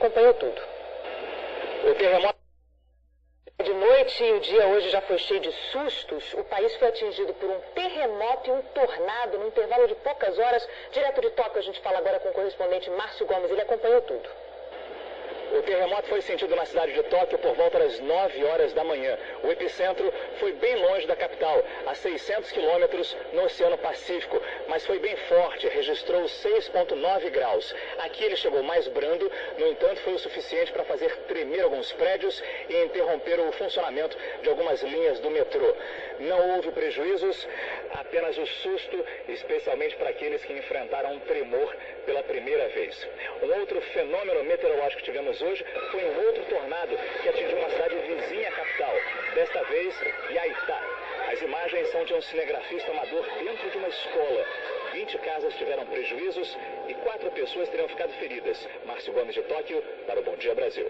acompanhou tudo. O terremoto de noite e o dia hoje já foi cheio de sustos. O país foi atingido por um terremoto e um tornado no intervalo de poucas horas. Direto de Tóquio, a gente fala agora com o correspondente Márcio Gomes. Ele acompanhou tudo. O terremoto foi sentido na cidade de Tóquio por volta das 9 horas da manhã. O epicentro foi bem longe da capital, a 600 quilômetros no Oceano Pacífico, mas foi bem forte, registrou 6,9 graus. Aqui ele chegou mais brando, no entanto foi o suficiente para fazer tremer alguns prédios e interromper o funcionamento de algumas linhas do metrô. Não houve prejuízos, apenas o susto, especialmente para aqueles que enfrentaram um tremor pela primeira vez. Um outro fenômeno meteorológico que tivemos hoje foi um outro tornado que atingiu uma cidade vizinha à capital, desta vez Yaita. As imagens são de um cinegrafista amador dentro de uma escola. 20 casas tiveram prejuízos e 4 pessoas teriam ficado feridas. Márcio Gomes de Tóquio, para o Bom Dia Brasil.